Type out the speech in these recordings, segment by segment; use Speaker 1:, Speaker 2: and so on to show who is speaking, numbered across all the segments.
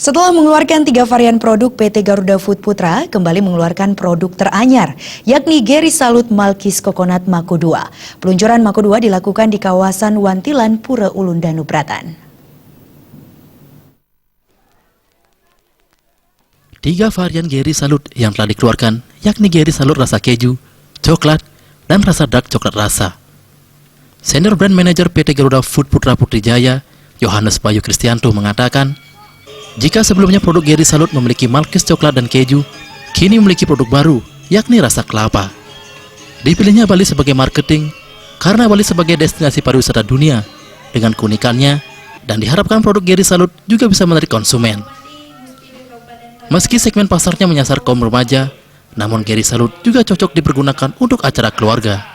Speaker 1: Setelah mengeluarkan 3 varian produk, PT Garuda Food Putra kembali mengeluarkan produk teranyar, yakni Geri Salut Malkis Coconut Mako 2. Peluncuran Mako 2 dilakukan di kawasan Wantilan, Pura Ulun Danubratan.
Speaker 2: 3 varian Geri Salut yang telah dikeluarkan, yakni Geri Salut rasa keju, coklat, dan rasa dark coklat rasa. Senior Brand Manager PT Garuda Food Putra Putrijaya, Yohanes Bayu Kristianto mengatakan, jika sebelumnya produk Geri Salut memiliki malkis coklat dan keju, kini memiliki produk baru, yakni rasa kelapa. Dipilihnya Bali sebagai marketing, karena Bali sebagai destinasi pariwisata dunia, dengan keunikannya, dan diharapkan produk Geri Salut juga bisa menarik konsumen. Meski segmen pasarnya menyasar kaum remaja, namun Geri Salut juga cocok dipergunakan untuk acara keluarga.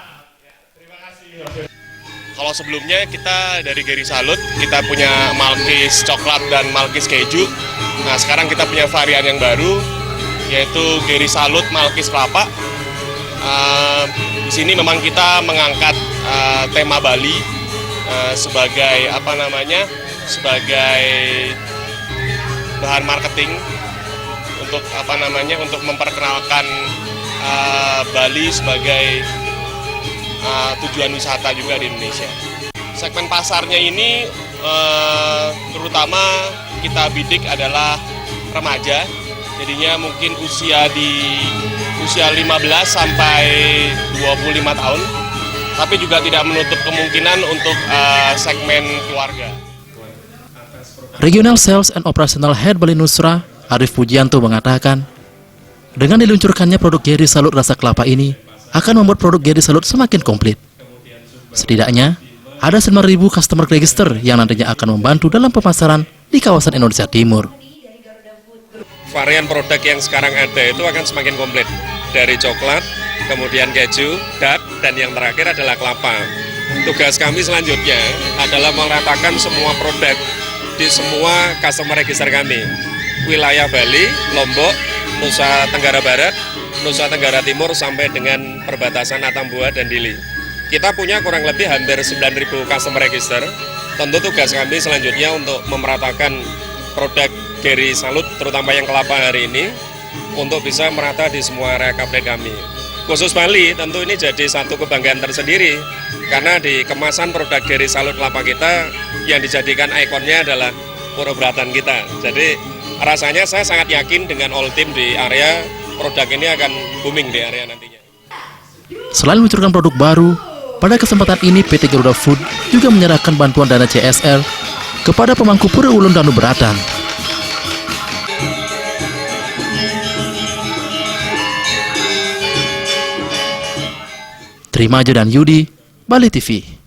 Speaker 3: Kalau sebelumnya kita dari Geri Salut, kita punya malkis coklat dan malkis keju. Nah sekarang kita punya varian yang baru, yaitu Geri Salut malkis kelapa. Di sini memang kita mengangkat tema Bali sebagai sebagai bahan marketing untuk memperkenalkan Bali sebagai tujuan wisata juga di Indonesia. Segmen pasarnya ini terutama kita bidik adalah remaja, jadinya mungkin usia 15 sampai 25 tahun, tapi juga tidak menutup kemungkinan untuk segmen keluarga.
Speaker 2: Regional Sales and Operational Head Bali Nusra, Arif Pujianto mengatakan, dengan diluncurkannya produk Geri Salut rasa kelapa ini, akan membuat produk Geri Salut semakin komplit. Setidaknya, ada 9.000 customer register yang nantinya akan membantu dalam pemasaran di kawasan Indonesia Timur.
Speaker 4: Varian produk yang sekarang ada itu akan semakin komplit. Dari coklat, kemudian keju, dark, dan yang terakhir adalah kelapa. Tugas kami selanjutnya adalah meratakan semua produk di semua customer register kami. Wilayah Bali, Lombok, Nusa Tenggara Barat, Nusa Tenggara Timur sampai dengan perbatasan Atambua dan Dili. Kita punya kurang lebih hampir 9.000 customer register. Tentu tugas kami selanjutnya untuk memeratakan produk Geri Salut, terutama yang kelapa hari ini, untuk bisa merata di semua area coverage kami. Khusus Bali, tentu ini jadi satu kebanggaan tersendiri, karena di kemasan produk Geri Salut kelapa kita, yang dijadikan ikonnya adalah Pura Bratan kita. Jadi rasanya saya sangat yakin dengan all team di area, produk ini akan booming di area nantinya.
Speaker 2: Selain meluncurkan produk baru, pada kesempatan ini PT Garuda Food juga menyerahkan bantuan dana CSR kepada pemangku Pura Ulun Danubratan. Trimajo dan Yudi, Bali TV.